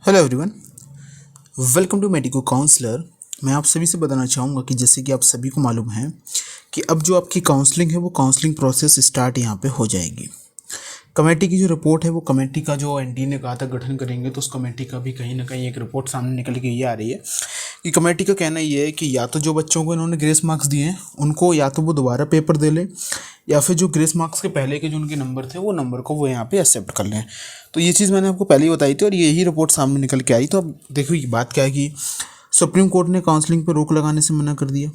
Hello everyone, welcome to medico counsellor. मैं आप सभी से बताना चाहूँगा कि जैसे कि आप सभी को मालूम है कि अब जो आपकी काउंसलिंग है वो काउंसलिंग प्रोसेस स्टार्ट यहाँ पे हो जाएगी। कमेटी की जो रिपोर्ट है वो कमेटी का जो एनडी ने कहा था गठन करेंगे, तो उस कमेटी का भी कहीं ना कहीं एक रिपोर्ट सामने निकल के ये आ रही है कि कमेटी का कहना ये है कि या तो जो बच्चों को इन्होंने ग्रेस मार्क्स दिए हैं उनको या तो वो दोबारा पेपर दे लें, या फिर जो ग्रेस मार्क्स के पहले के जो उनके नंबर थे वो नंबर को वो यहाँ पे एक्सेप्ट कर लें। तो ये चीज़ मैंने आपको पहले ही बताई थी और यही रिपोर्ट सामने निकल के आई। तो अब देखो ये बात क्या है कि सुप्रीम कोर्ट ने काउंसलिंग पर रोक लगाने से मना कर दिया।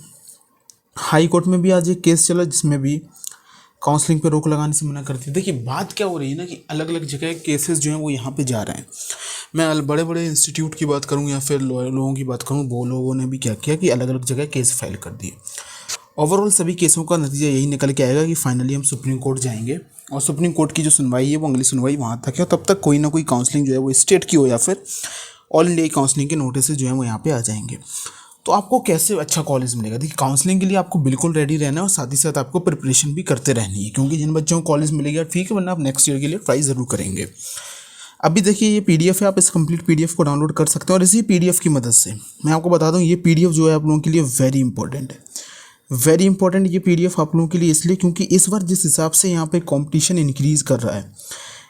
हाई कोर्ट में भी आज एक केस चला जिसमें भी काउंसलिंग पे रोक लगाने से मना करती है। देखिए बात क्या हो रही है ना कि अलग अलग जगह केसेस जो हैं वो यहाँ पे जा रहे हैं। मैं बड़े बड़े इंस्टीट्यूट की बात करूँ या फिर लोगों की बात करूँ, वो लोगों ने भी क्या किया कि अलग अलग जगह केस फाइल कर दिए। ओवरऑल सभी केसों का नतीजा यही निकल के आएगा कि फाइनली हम सुप्रीम कोर्ट जाएंगे और सुप्रीम कोर्ट की जो सुनवाई है वो अगली सुनवाई वहाँ तक है। तब तक कोई ना कोई काउंसलिंग जो है वो स्टेट की हो या फिर ऑल इंडिया काउंसलिंग के नोटिस जो है वो यहाँ पे आ जाएंगे। तो आपको कैसे अच्छा कॉलेज मिलेगा? देखिए काउंसलिंग के लिए आपको बिल्कुल रेडी रहना है और साथ ही साथ आपको प्रिपरेशन भी करते रहनी है, क्योंकि जिन बच्चों को कॉलेज मिलेगा ठीक है, वरना आप नेक्स्ट ईयर के लिए ट्राई ज़रूर करेंगे। अभी देखिए ये पीडीएफ है, आप इस कंप्लीट पीडीएफ को डाउनलोड कर सकते हैं और इसी पीडीएफ की मदद से मैं आपको बता दूं ये पीडीएफ जो है आप लोगों के लिए वेरी इंपॉर्टेंट है। वेरी इंपॉर्टेंट ये पीडीएफ आप लोगों के लिए इसलिए क्योंकि इस बार जिस हिसाब से यहाँ पे कंपटीशन इंक्रीज़ कर रहा है,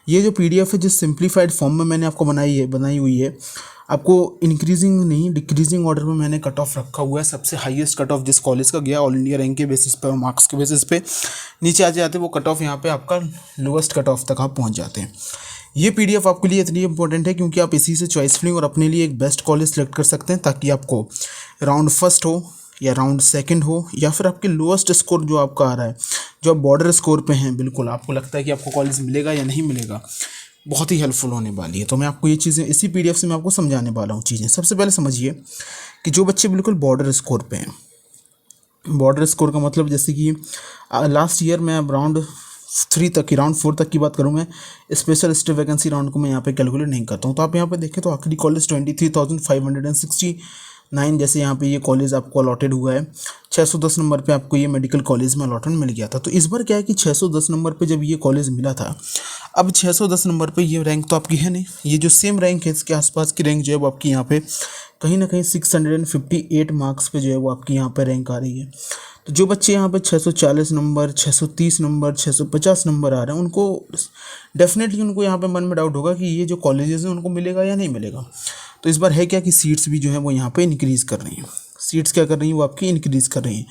ये जो पीडीएफ है जिस सिंप्लीफाइड फॉर्म में मैंने आपको बनाई हुई है, आपको इंक्रीजिंग नहीं डिक्रीजिंग ऑर्डर में मैंने कट ऑफ रखा हुआ है। सबसे हाईएस्ट कट ऑफ जिस कॉलेज का गया ऑल इंडिया रैंक के बेसिस पे और मार्क्स के बेसिस पे नीचे आ जाते वो कट ऑफ यहाँ पे आपका लोएस्ट कट ऑफ तक आप पहुँच जाते हैं। ये पीडीएफ आपके लिए इतनी इंपॉर्टेंट है क्योंकि आप इसी से चॉइसफुली और अपने लिए एक बेस्ट कॉलेज सेलेक्ट कर सकते हैं, ताकि आपको राउंड फर्स्ट हो या राउंड सेकंड हो या फिर आपके लोएस्ट स्कोर जो आपका आ रहा है, जो आप बॉर्डर स्कोर पे हैं, बिल्कुल आपको लगता है कि आपको कॉलेज मिलेगा या नहीं मिलेगा, बहुत ही हेल्पफुल होने वाली है। तो मैं आपको ये चीज़ें इसी पीडीएफ से मैं आपको समझाने वाला हूँ चीज़ें। सबसे पहले समझिए कि जो बच्चे बिल्कुल बॉर्डर स्कोर पे हैं, बॉर्डर स्कोर का मतलब जैसे कि लास्ट ईयर मैं राउंड 3 तक की राउंड 4 तक की बात करूँ, मैं स्पेशल स्टेट वैकेंसी राउंड को मैं यहाँ पे कैलकुलेट नहीं करता हूँ। तो आप यहाँ पे देखें तो आखिरी कॉलेज 23,569 जैसे यहाँ पे ये कॉलेज आपको अलॉटेड हुआ है। 610 नंबर पे आपको ये मेडिकल कॉलेज में अलॉटमेंट मिल गया था। तो इस बार क्या है कि 610 नंबर पे जब ये कॉलेज मिला था, अब 610 नंबर पे ये रैंक तो आपकी है नहीं, ये जो सेम रैंक है इसके आसपास की रैंक जो है वो आपकी यहाँ पे कहीं ना कहीं 658 मार्क्स पे जो है वो आपकी यहाँ पे रैंक आ रही है। तो जो बच्चे यहाँ पे 640 नंबर 630 नंबर 650 नंबर आ रहे हैं, उनको डेफिनेटली उनको यहाँ पे मन में डाउट होगा कि ये जो कॉलेजेस हैं उनको मिलेगा या नहीं मिलेगा। तो इस बार है क्या कि सीट्स भी जो है वो यहाँ पे इंक्रीज़ कर रही हैं। सीट्स क्या कर रही हैं, वो आपकी इंक्रीज़ कर रही हैं।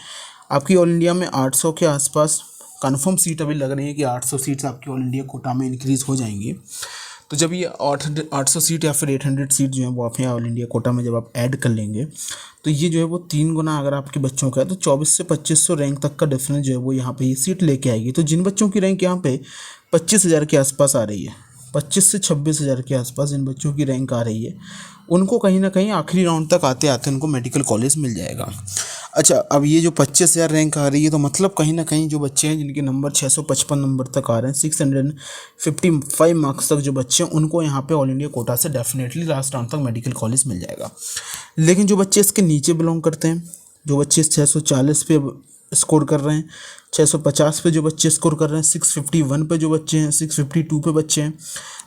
आपकी ऑल इंडिया में 800 के आसपास कन्फर्म सीट अभी लग रही है कि 800 सीट्स आपकी ऑल इंडिया कोटा में इंक्रीज़ हो जाएंगी। तो जब ये 800 सीट या फिर 800 सीट जो है वो आप यहाँ ऑल इंडिया कोटा में जब आप ऐड कर लेंगे, तो ये जो है वो 3 गुना अगर आपके बच्चों का है तो 24 से 2500 रैंक तक का डिफरेंस जो है वो यहाँ पे ये सीट लेके आएगी। तो जिन बच्चों की रैंक यहाँ पे 25,000 के आसपास आ रही है, 25 से 26,000 के आसपास जिन बच्चों की रैंक आ रही है, उनको कहीं ना कहीं आखिरी राउंड तक आते आते उनको मेडिकल कॉलेज मिल जाएगा। अच्छा, अब ये जो 25,000 रैंक आ रही है तो मतलब कहीं ना कहीं जो बच्चे हैं जिनके नंबर 655 नंबर तक आ रहे हैं, 655 मार्क्स तक जो बच्चे हैं, उनको यहाँ पे ऑल इंडिया कोटा से डेफिनेटली लास्ट राउंड तक मेडिकल कॉलेज मिल जाएगा। लेकिन जो बच्चे इसके नीचे बिलोंग करते हैं, जो बच्चे 640 पे स्कोर कर रहे हैं, 650 पे जो बच्चे स्कोर कर रहे हैं, 651 पे जो बच्चे हैं, 652 पे बच्चे हैं,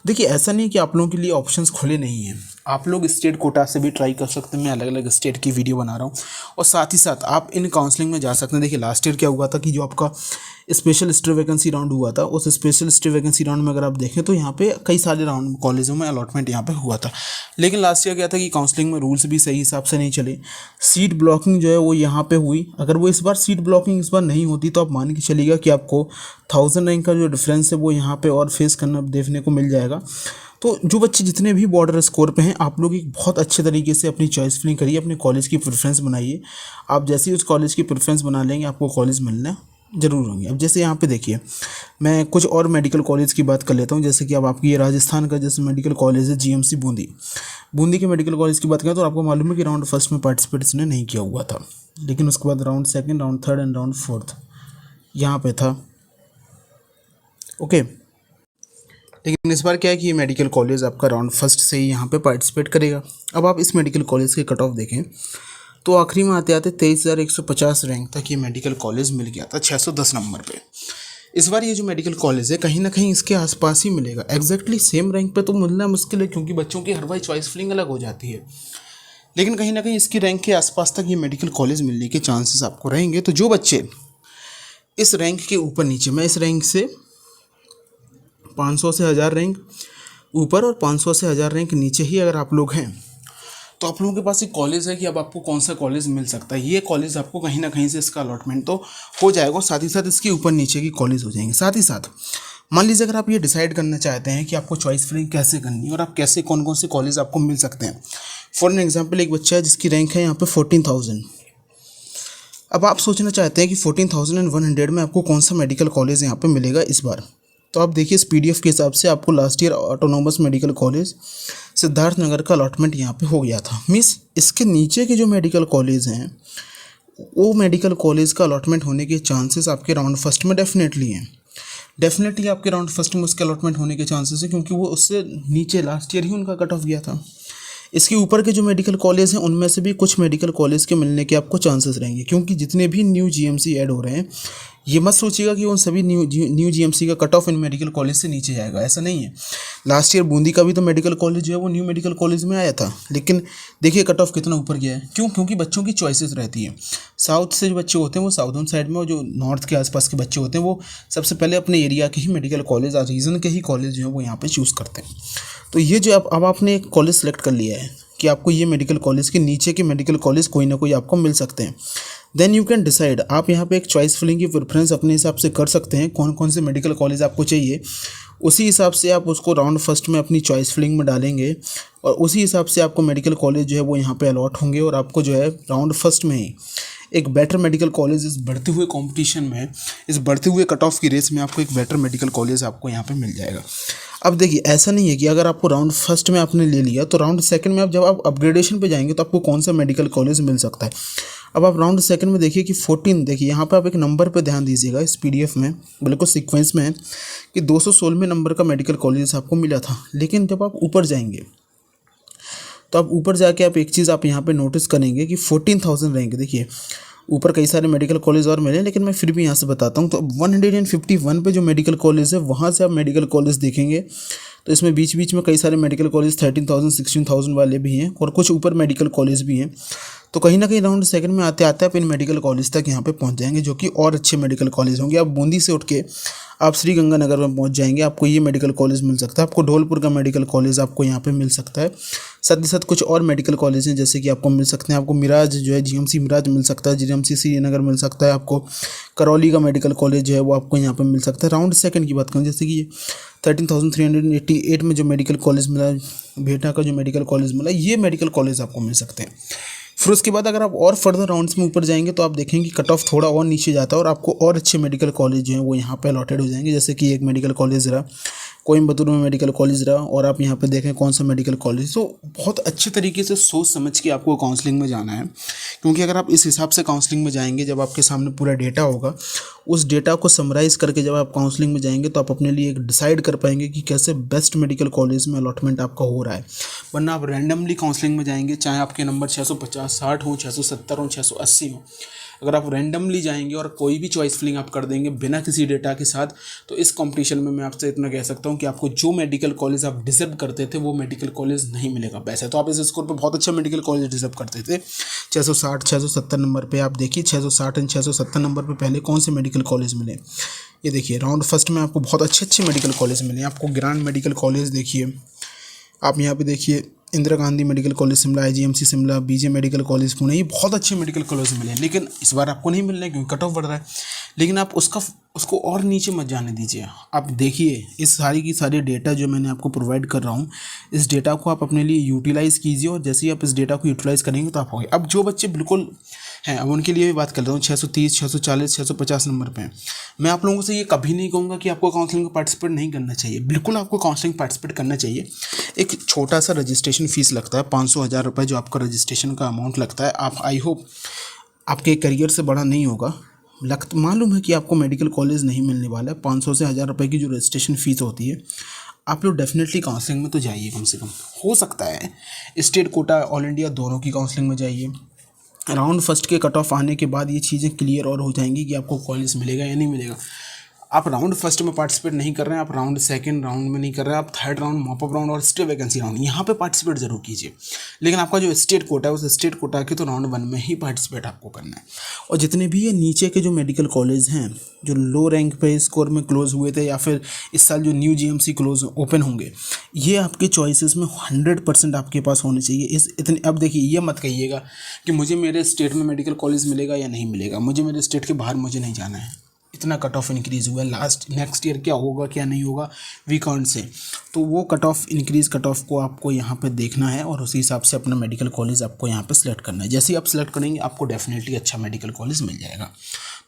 देखिए ऐसा नहीं कि आप लोगों के लिए ऑप्शंस खुले नहीं हैं। आप लोग स्टेट कोटा से भी ट्राई कर सकते हैं। मैं अलग अलग स्टेट की वीडियो बना रहा हूँ और साथ ही साथ आप इन काउंसलिंग में जा सकते हैं। देखिए लास्ट ईयर क्या हुआ था कि जो आपका स्पेशल स्टेट वैकेंसी राउंड हुआ था, उस स्पेशल स्टेट वैकेंसी राउंड में अगर आप देखें तो यहाँ पे कई सारे राउंड कॉलेजों में अलॉटमेंट यहाँ पे हुआ था। लेकिन लास्ट ईयर क्या था कि काउंसलिंग में रूल्स भी सही हिसाब से नहीं चले, सीट ब्लॉकिंग जो है वो यहाँ पे हुई। अगर वो इस बार सीट ब्लॉकिंग इस बार नहीं होती तो आप मान के चलिएगा कि आपको 1000 रैंक का जो डिफरेंस है वो यहाँ पे और फेस करना देखने को मिल जाएगा। तो जो बच्चे जितने भी बॉर्डर स्कोर पे हैं, आप लोग एक बहुत अच्छे तरीके से अपनी चॉइस फिलिंग करिए, अपने कॉलेज की प्रेफरेंस बनाइए। आप जैसे ही उस कॉलेज की प्रेफरेंस बना लेंगे आपको कॉलेज मिलना ज़रूर होंगे। अब जैसे यहाँ पे देखिए, मैं कुछ और मेडिकल कॉलेज की बात कर लेता हूँ। जैसे कि अब आपकी ये राजस्थान का जैसे मेडिकल कॉलेज है जीएमसी बूंदी के मेडिकल कॉलेज की बात करें तो आपको मालूम है कि राउंड फर्स्ट में पार्टिसिपेट इसने नहीं किया हुआ था, लेकिन उसके बाद round second, round third and round fourth यहाँ पे था। ओके, लेकिन इस बार क्या है कि ये मेडिकल कॉलेज आपका राउंड फर्स्ट से ही यहाँ पे पार्टिसिपेट करेगा। अब आप इस मेडिकल कॉलेज के कट ऑफ देखें तो आखिरी में आते आते 23,150 रैंक तक ये मेडिकल कॉलेज मिल गया था 610 नंबर पे। इस बार ये जो मेडिकल कॉलेज है कहीं ना कहीं इसके आसपास ही मिलेगा। एग्जैक्टली सेम रैंक पे तो मिलना मुश्किल है, क्योंकि बच्चों की हर बार चॉइस फिलिंग अलग हो जाती है, लेकिन कहीं ना कहीं इसकी रैंक के आसपास तक ये मेडिकल कॉलेज मिलने के चांसेस आपको रहेंगे। तो जो बच्चे इस रैंक के ऊपर नीचे, मैं इस रैंक से 500 से 1000 रैंक ऊपर और 500 से 1000 रैंक नीचे ही अगर आप लोग हैं, तो आप लोगों के पास एक कॉलेज है कि अब आपको कौन सा कॉलेज मिल सकता है। ये कॉलेज आपको कहीं ना कहीं से इसका अलॉटमेंट तो हो जाएगा, और साथ ही साथ इसके ऊपर नीचे की कॉलेज हो जाएंगे। साथ ही साथ मान लीजिए अगर आप ये डिसाइड करना चाहते हैं कि आपको चॉइस फिलिंग कैसे करनी है और आप कैसे कौन कौन से कॉलेज आपको मिल सकते हैं। फॉर एन एग्जाम्पल, एक बच्चा है जिसकी रैंक है यहाँ पे 14,000। अब आप सोचना चाहते हैं कि 14,100 में आपको कौन सा मेडिकल कॉलेज यहाँ पे मिलेगा इस बार। तो आप देखिए इस PDF के हिसाब से आपको last year autonomous medical college Siddharthnagar का अलॉटमेंट यहाँ पे हो गया था। मीन्स इसके नीचे के जो मेडिकल कॉलेज हैं वो मेडिकल कॉलेज का अलॉटमेंट होने के चांसेस आपके राउंड फर्स्ट में डेफिनेटली हैं। डेफिनेटली आपके राउंड फर्स्ट में उसके अलॉटमेंट होने के चांसेस है, क्योंकि वो उससे नीचे लास्ट ईयर ही उनका कट ऑफ गया था। इसके ऊपर के जो मेडिकल कॉलेज हैं उनमें से भी कुछ मेडिकल कॉलेज के मिलने के आपको चांसेस रहेंगे, क्योंकि जितने भी न्यू GMC ऐड हो रहे हैं, ये मत सोचिएगा कि उन सभी न्यू GMC का कट ऑफ इन मेडिकल कॉलेज से नीचे जाएगा, ऐसा नहीं है। लास्ट ईयर बूंदी का भी तो मेडिकल कॉलेज जो है वो न्यू मेडिकल कॉलेज में आया था, लेकिन देखिए कट ऑफ कितना ऊपर गया है। क्यों? क्योंकि बच्चों की चॉइसेस रहती है। साउथ से जो बच्चे होते हैं वो साउथर्न साइड में, और जो नॉर्थ के आसपास के बच्चे होते हैं वो सबसे पहले अपने एरिया के ही मेडिकल कॉलेज, रीजन के ही कॉलेज जो है वो यहाँ पर चूज़ करते हैं। तो ये जो अब आपने एक कॉलेज सेलेक्ट कर लिया है कि आपको ये मेडिकल कॉलेज के नीचे के मेडिकल कॉलेज कोई ना कोई आपको मिल सकते हैं, देन यू कैन डिसाइड। आप यहाँ पे एक चॉइस फिलिंग की प्रेफरेंस अपने हिसाब से कर सकते हैं, कौन कौन से मेडिकल कॉलेज आपको चाहिए। उसी हिसाब से आप उसको राउंड फर्स्ट में अपनी चॉइस फिलिंग में डालेंगे, और उसी हिसाब से आपको मेडिकल कॉलेज जो है वो यहाँ पे अलॉट होंगे, और आपको जो है राउंड फर्स्ट में ही एक बेटर मेडिकल कॉलेज, इस बढ़ते हुए कंपटीशन में, इस बढ़ते हुए कट ऑफ की रेस में आपको एक बेटर मेडिकल कॉलेज आपको यहाँ पे मिल जाएगा। अब देखिए ऐसा नहीं है कि अगर आपको राउंड फर्स्ट में आपने ले लिया तो राउंड सेकंड में आप जब आप अपग्रेडेशन पे जाएंगे तो आपको कौन सा मेडिकल कॉलेज मिल सकता है। अब आप राउंड सेकंड में देखिए कि 14, देखिए यहाँ पे आप एक नंबर पे ध्यान दीजिएगा, इस PDF में बिल्कुल सीक्वेंस में है कि 216वें नंबर का मेडिकल कॉलेज आपको मिला था। लेकिन जब आप ऊपर जाएंगे तो आप ऊपर जाके आप एक चीज़ आप यहाँ पे नोटिस करेंगे कि 14,000 रैंक, देखिए ऊपर कई सारे मेडिकल कॉलेज और मिले, लेकिन मैं फिर भी यहाँ से बताता हूँ। तो 151 पे जो मेडिकल कॉलेज है वहाँ से आप मेडिकल कॉलेज देखेंगे तो इसमें बीच बीच में कई सारे मेडिकल कॉलेज 13,000 16,000 वाले भी हैं, और कुछ ऊपर मेडिकल कॉलेज भी हैं। तो कहीं ना कहीं राउंड सेकंड में आते आते आप इन मेडिकल कॉलेज तक यहाँ पे पहुँच जाएंगे, जो कि और अच्छे मेडिकल कॉलेज होंगे। आप बूंदी से उठ के आप श्रीगंगानगर में पहुँच जाएंगे, आपको ये मेडिकल कॉलेज मिल सकता है। आपको धौलपुर का मेडिकल कॉलेज आपको यहाँ पे मिल सकता है। साथ ही साथ कुछ और मेडिकल कॉलेज हैं जैसे कि आपको मिल सकते हैं, आपको मिराज जो है GMC मिराज मिल सकता है, GMC श्रीनगर मिल सकता है, आपको करौली का मेडिकल कॉलेज जो है वो आपको यहाँ पे मिल सकता है। राउंड सेकंड की बात करें, जैसे कि 13,388 में जो मेडिकल कॉलेज मिला, भेटा का जो मेडिकल कॉलेज मिला, ये मेडिकल कॉलेज आपको मिल सकते हैं। फिर उसके बाद अगर आप और फर्दर राउंड्स में ऊपर जाएंगे तो आप देखेंगे कट ऑफ थोड़ा और नीचे जाता है, और आपको और अच्छे मेडिकल कॉलेज जो हैं वो यहाँ पे अलॉटेड हो जाएंगे। जैसे कि एक मेडिकल कॉलेज रहा कोयम्बतूर में, मेडिकल कॉलेज रहा, और आप यहाँ पे देखें कौन सा मेडिकल कॉलेज। तो बहुत अच्छे तरीके से सोच समझ के आपको काउंसलिंग में जाना है, क्योंकि अगर आप इस हिसाब से काउंसलिंग में जाएंगे, जब आपके सामने पूरा डेटा होगा, उस डेटा को समराइज़ करके जब आप काउंसलिंग में जाएंगे तो आप अपने लिए एक डिसाइड कर पाएंगे कि कैसे बेस्ट मेडिकल कॉलेज में अलॉटमेंट आपका हो रहा है। वरना आप रैंडमली काउंसलिंग में जाएंगे, चाहे आपके नंबर 650 60 हो, 670 हो, 680 हो, अगर आप रैंडमली जाएंगे और कोई भी चॉइस फिलिंग आप कर देंगे बिना किसी डेटा के साथ, तो इस कंपटीशन में मैं आपसे इतना कह सकता हूं कि आपको जो मेडिकल कॉलेज आप डिजर्व करते थे वो मेडिकल कॉलेज नहीं मिलेगा। वैसे तो आप इस स्कोर पे बहुत अच्छा मेडिकल कॉलेज डिजर्व करते थे, 660 670 नंबर पे। आप देखिए 660 एंड 670 नंबर पे पहले कौन से मेडिकल कॉलेज मिले। ये देखिए राउंड फर्स्ट में आपको बहुत अच्छे मेडिकल कॉलेज मिले। आपको ग्रांड मेडिकल कॉलेज देखिए, आप यहाँ पे देखिए Indira Gandhi medical college Shimla, IGMC Shimla, BJ medical college Pune, ये बहुत अच्छे मेडिकल कॉलेज मिले हैं। लेकिन इस बार आपको नहीं मिल रहे क्योंकि कट ऑफ बढ़ रहा है। लेकिन आप उसको और नीचे मत जाने दीजिए। आप देखिए इस सारी की सारी डेटा जो मैंने आपको प्रोवाइड कर रहा हूँ, इस डेटा को आप अपने लिए यूटिलाइज़ कीजिए, और जैसे ही आप इस डेटा को यूटिलाइज़ करेंगे तो आप होंगे। अब जो बच्चे बिल्कुल हैं, अब उनके लिए भी बात कर रहा हूँ, 630 640 650 नंबर पे, मैं आप लोगों से ये कभी नहीं कहूँगा कि आपको काउंसलिंग में पार्टिसिपेट नहीं करना चाहिए। बिल्कुल आपको काउंसलिंग पार्टिसिपेट करना चाहिए। एक छोटा सा रजिस्ट्रेशन फ़ीस लगता है 500-1000 रुपये, जो आपका रजिस्ट्रेशन का अमाउंट लगता है। आप आई होप आपके करियर से बड़ा नहीं होगा। मालूम है कि आपको मेडिकल कॉलेज नहीं मिलने वाला है। 500 से 1000 रुपये की जो रजिस्ट्रेशन फ़ीस होती है, आप लोग डेफिनेटली काउंसलिंग में तो जाइए। कम से कम हो सकता है स्टेट कोटा ऑल इंडिया दोनों की काउंसलिंग में जाइए। राउंड फर्स्ट के कट ऑफ आने के बाद ये चीज़ें क्लियर और हो जाएंगी कि आपको कॉलेज मिलेगा या नहीं मिलेगा। आप राउंड फर्स्ट में पार्टिसिपेट नहीं कर रहे हैं, आप राउंड सेकंड राउंड में नहीं कर रहे हैं, आप थर्ड राउंड, मॉपअप राउंड और स्टे वैकेंसी राउंड यहाँ पे पार्टिसिपेट जरूर कीजिए। लेकिन आपका जो स्टेट कोटा है उस स्टेट कोटा के तो राउंड 1 में ही पार्टिसिपेट आपको करना है। और जितने भी ये नीचे के जो मेडिकल कॉलेज हैं जो लो रैंक पे स्कोर में क्लोज हुए थे या फिर इस साल जो न्यू जीएमसी क्लोज ओपन होंगे, ये आपके चॉइसेस में 100% आपके पास होने चाहिए। इस इतने अब देखिए, ये मत कहिएगा कि मुझे मेरे स्टेट में मेडिकल कॉलेज मिलेगा या नहीं मिलेगा, मुझे मेरे स्टेट के बाहर मुझे नहीं जाना है। इतना कट ऑफ इंक्रीज़ हुआ है, नेक्स्ट ईयर क्या होगा क्या नहीं होगा वी कांट से। तो वो कट ऑफ कट ऑफ को आपको यहाँ पे देखना है और उसी हिसाब से अपना मेडिकल कॉलेज आपको यहाँ पे सिलेक्ट करना है। जैसे ही आप सिलेक्ट करेंगे आपको डेफिनेटली अच्छा मेडिकल कॉलेज मिल जाएगा।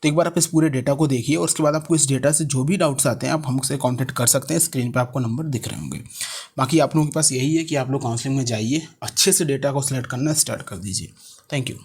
तो एक बार आप इस पूरे डेटा को देखिए और उसके बाद आपको इस डेटा से जो भी डाउट्स आते हैं आप हमसे कॉन्टैक्ट कर सकते हैं। स्क्रीन पर आपको नंबर दिख रहे होंगे। बाकी आप लोगों के पास यही है कि आप लोग काउंसलिंग में जाइए, अच्छे से डेटा को सिलेक्ट करना स्टार्ट कर दीजिए। Thank you.